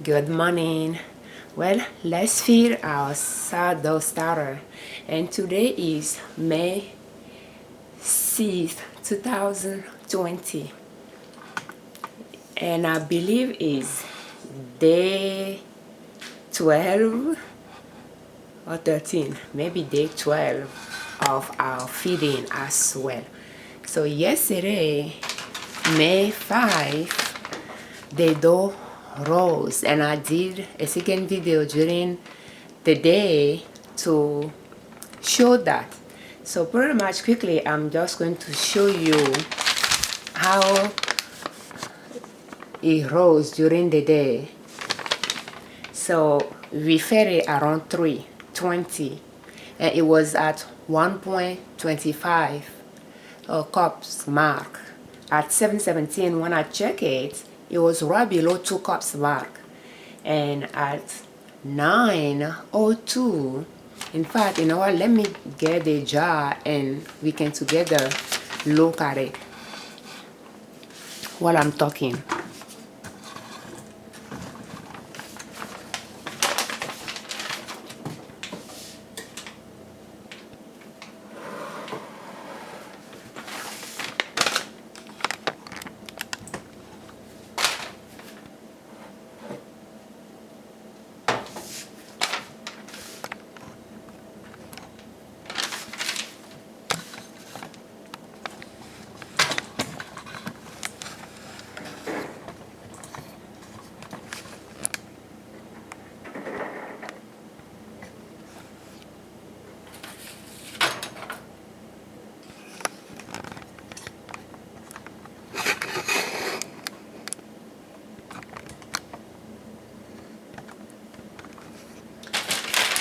Good morning. Well, let's feed our sourdough starter. And today is May 6th, 2020. And I believe is day 12 or 13, maybe day 12 of our feeding as well. So yesterday, May 5, the dough rose, and I did a second video during the day to show that. So pretty much quickly, I'm just going to show you how it rose during the day. So we fed it around 3:20, and it was at 1.25 cups mark. At 7:17, when I check it, it was right below 2 cups mark. And at 9:02, in fact, you know what, let me get the jar and we can together look at it while I'm talking.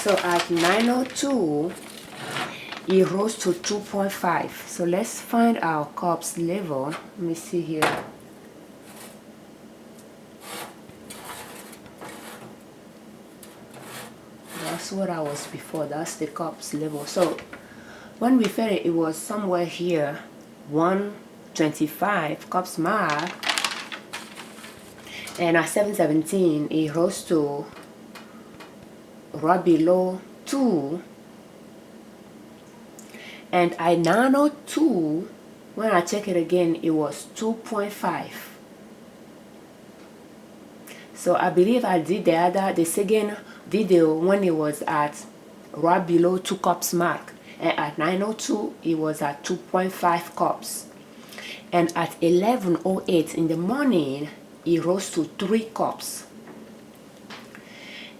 So at 9:02, it rose to 2.5. So let's find our cups level. Let me see here. That's what I was before. That's the cups level. So when we fed it, it was somewhere here, 125 cups mark. And at 7:17, it rose to right below 2. And at 9:02, when I check it again, it was 2.5. So I believe I did the second video when it was at right below 2 cups mark. And at 9:02, it was at 2.5 cups. And at 11:08 in the morning, it rose to 3 cups.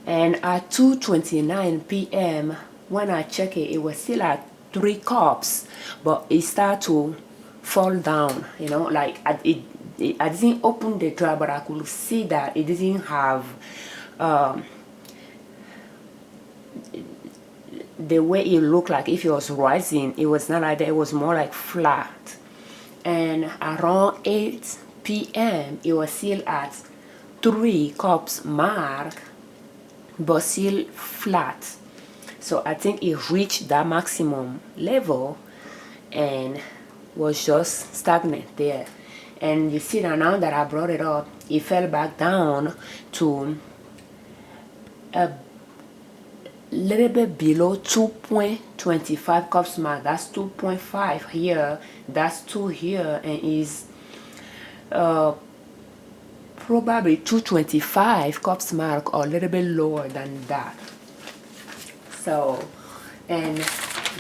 And at 2:29 p.m. when I check it, it was still at 3 cups, but it started to fall down, you know, like I didn't open the jar, but I could see that it didn't have the way it looked like if it was rising. It was not like that. It was more like flat. And around 8 p.m. it was still at 3 cups mark, but still flat. So I think it reached that maximum level and was just stagnant there. And you see that now that I brought it up, it fell back down to a little bit below 2.25 cups mark. That's 2.5 here, that's 2 here, and is probably 225 cups mark or a little bit lower than that. So, and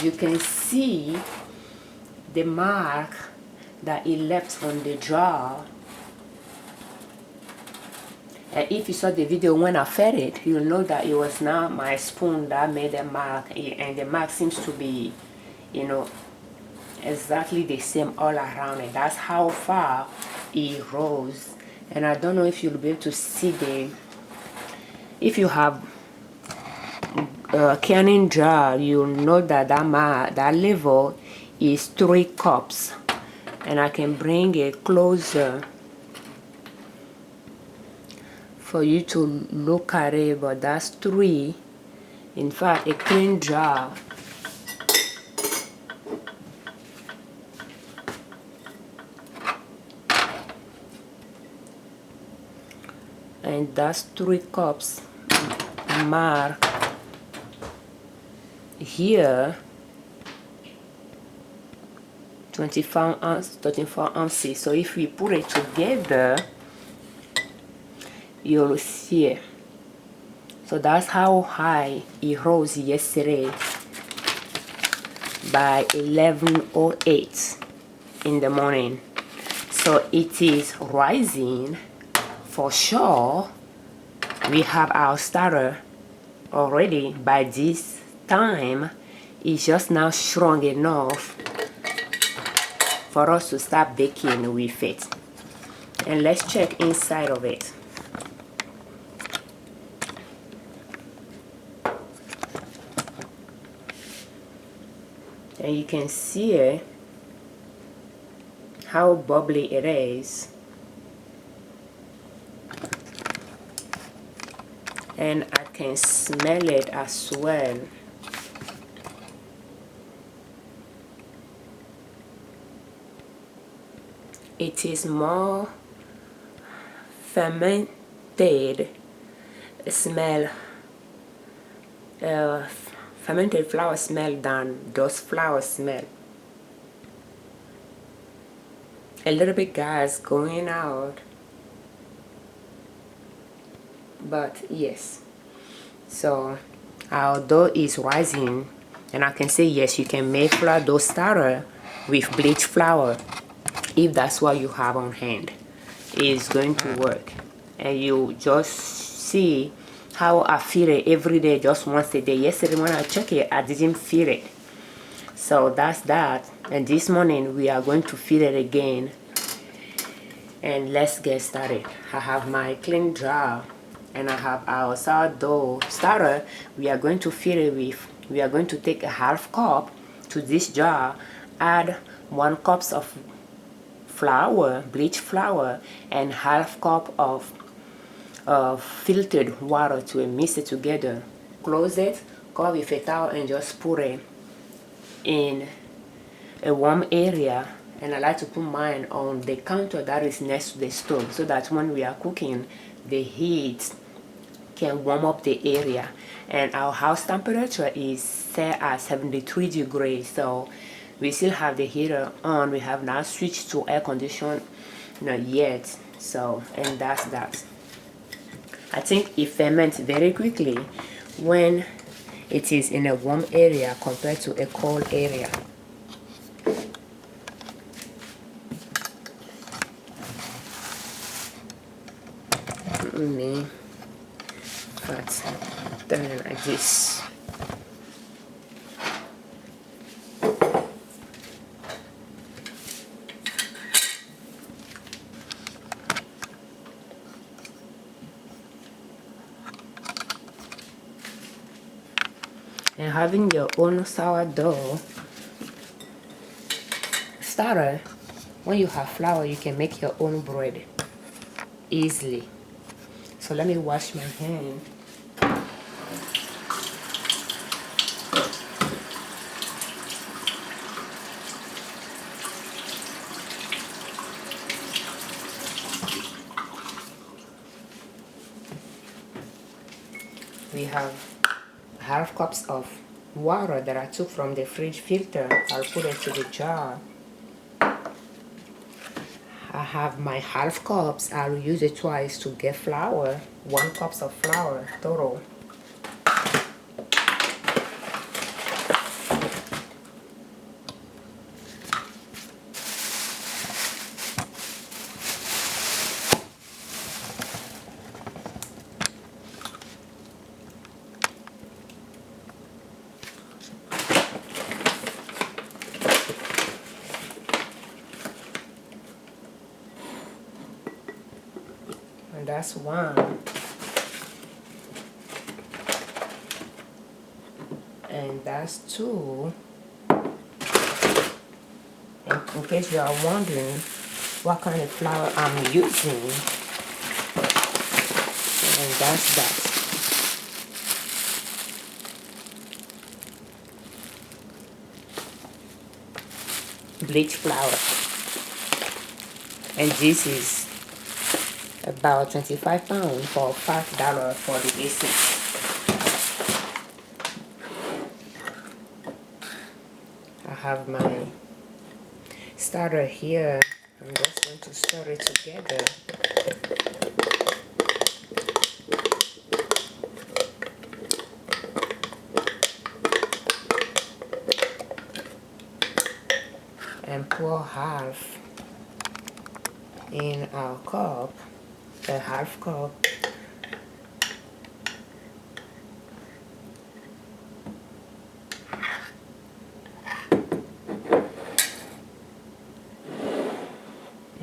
you can see the mark that it left on the jar. And if you saw the video when I fed it, you'll know that it was not my spoon that made the mark, and the mark seems to be, you know, exactly the same all around it. That's how far it rose. And I don't know if you'll be able to see if you have a canning jar, you'll know that that level is 3 cups. And I can bring it closer for you to look at it, but that's 3. In fact, a clean jar and that's 3 cups mark here 24 ounces. So if we put it together, you'll see it. So that's how high it rose yesterday by 11:08 in the morning. So it is rising for sure. We have our starter already. By this time, it's just now strong enough for us to start baking with it. And let's check inside of it. And you can see how bubbly it is. And I can smell it as well. It is more fermented smell, fermented flour smell than those flour smell. A little bit gas going out, but yes. So our dough is rising, and I can say yes, you can make sourdough starter with bleached flour if that's what you have on hand. It's going to work. And you just see how I feel it every day, just once a day. Yesterday when I checked it, I didn't feel it. So that's that. And this morning we are going to feel it again. And let's get started. I have my clean jar and I have our sourdough starter. We are going to fill it with, we are going to take a half cup to this jar, add 1 cup of flour, bleached flour, and half cup of filtered water to mix it together. Close it, cover with a towel, and just put it in a warm area. And I like to put mine on the counter that is next to the stove, so that when we are cooking, the heat can warm up the area. And our house temperature is set at 73 degrees, so we still have the heater on. We have not switched to air condition, not yet. So, and that's that. I think it ferments very quickly when it is in a warm area compared to a cold area. Me, but then like this. And having your own sourdough starter, when you have flour, you can make your own bread easily. So let me wash my hand. We have half cups of water that I took from the fridge filter. I'll put it to the jar. I have my half cups. I'll use it twice to get flour. 1 cup of flour total. And that's 1. And that's 2. And in case you are wondering what kind of flour I'm using, and that's that. Bleached flour. And this is about 25 pounds for $5 for the basics. I have my starter here. I'm just going to stir it together. And pour half in our cup, a half cup.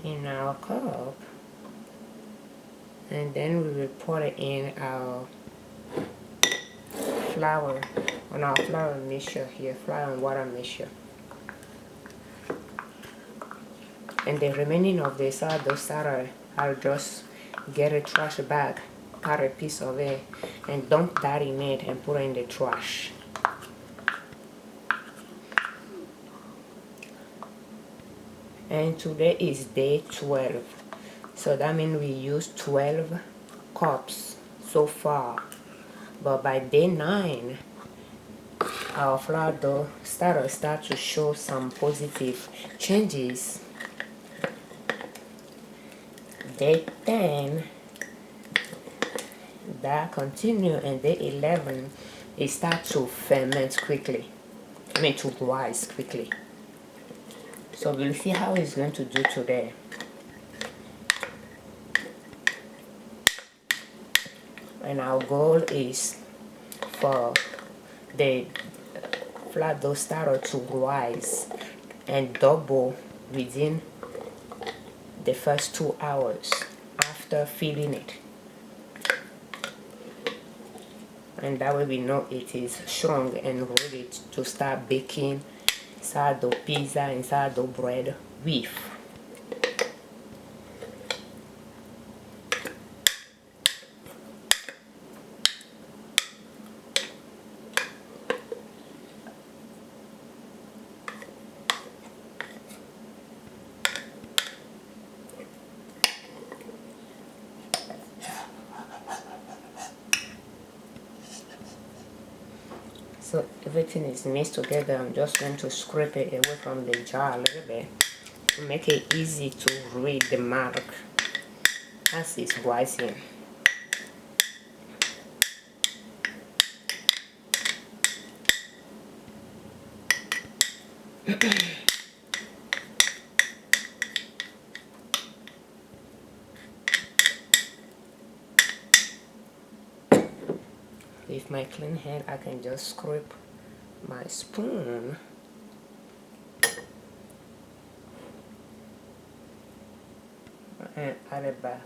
In our cup, and then we will pour it in our flour, on our flour mixture here, flour and water mixture. And the remaining of the sourdough starter, I'll just get a trash bag, cut a piece of it, and dump that in it and put it in the trash. And today is day 12, so that means we used 12 cups so far. But by day 9, our flour dough starter starts to show some positive changes. Day 10, that continue, and day 11, it starts to ferment quickly. To rise quickly. So we'll see how it's going to do today. And our goal is for the flour dough starter to rise and double within the first 2 hours after filling it. And that way we know it is strong and ready to start baking sourdough pizza and sourdough bread with. So everything is mixed together. I'm just going to scrape it away from the jar a little bit to make it easy to read the mark as it's rising. With my clean hand, I can just scrape my spoon and add it back.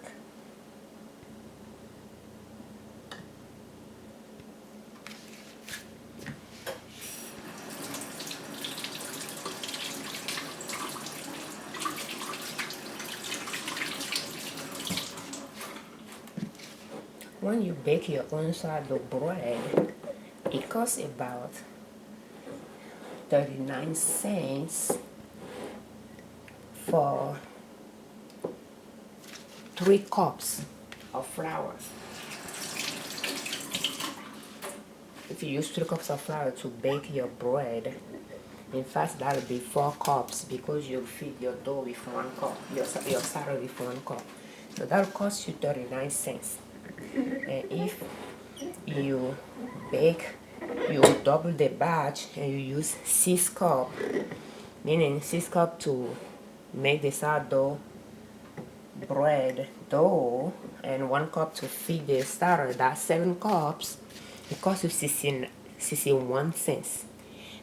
When you bake your own sourdough bread, it costs about 39 cents for 3 cups of flour. If you use 3 cups of flour to bake your bread, in fact that'll be 4 cups because you'll feed your dough with 1 cup, your starter with 1 cup. So that'll cost you 39 cents. And if you bake, you double the batch and you use 6 cups, meaning 6 cups to make the sourdough bread dough and 1 cup to feed the starter. That's 7 cups. It costs you 61 cents.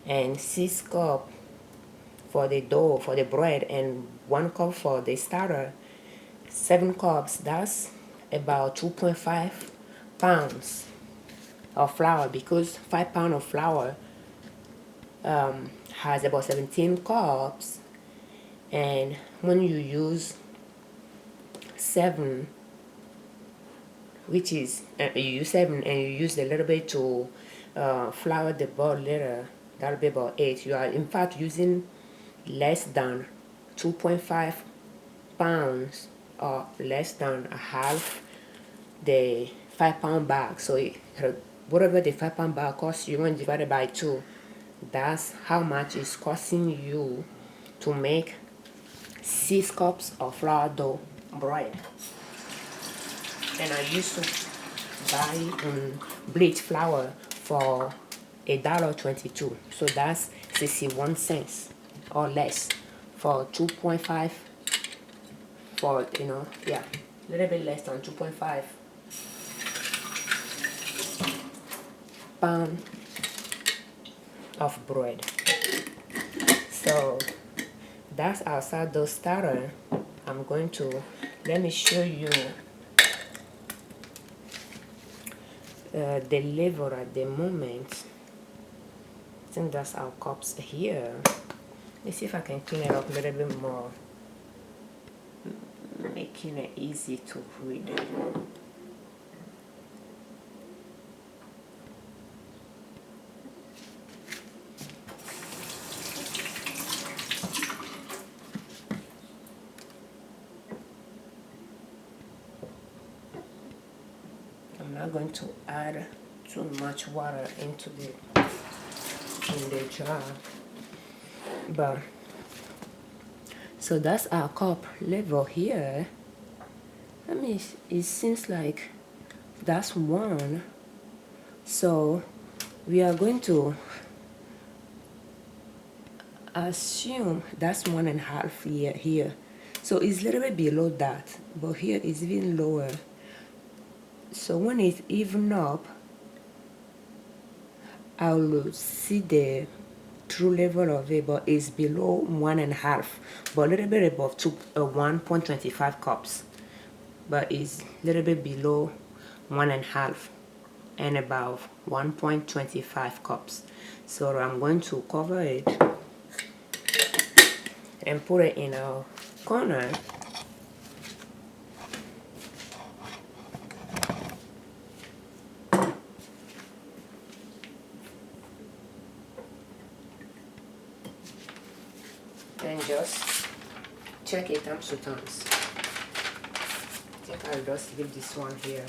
And 6 cups for the dough, for the bread, and 1 cup for the starter. 7 cups, that's about 2.5 pounds of flour, because 5 pounds of flour has about 17 cups, and when you use 7, which is you use 7 and you use a little bit to flour the ball later, that'll be about 8. You are in fact using less than 2.5 pounds or less than a half the 5-pound bag. So whatever the 5-pound bag costs you, when divided by 2, that's how much it's costing you to make 6 cups of flour dough bread. And I used to buy bleached flour for $1.22, so that's 61 cents or less for 2.5, for yeah, a little bit less than 2.5 pound of bread. So that's our sourdough starter. I'm going to let me show you the level at the moment. I think that's our cups here. Let's see if I can clean it up a little bit more, making it easy to read. I'm not going to add too much water into the jar, but so that's our cup level here. I mean, it seems like that's 1, so we are going to assume that's 1.5 here. So it's a little bit below that, but here is even lower. So when it's even up, I'll see the true level of it, but it's below 1.5, but a little bit above 1.25 cups, but it's a little bit below 1.5 and above 1.25 cups. So I'm going to cover it and put it in a corner. And just check it times 2 times. I think I'll just leave this one here.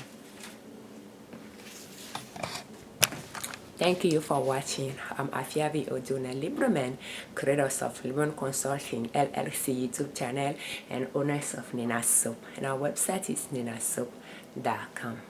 Thank you for watching. I'm Afiavi Oduna Liberman, creators of Liberman Consulting LLC YouTube channel and owners of Nina Soap. And our website is ninassoap.com.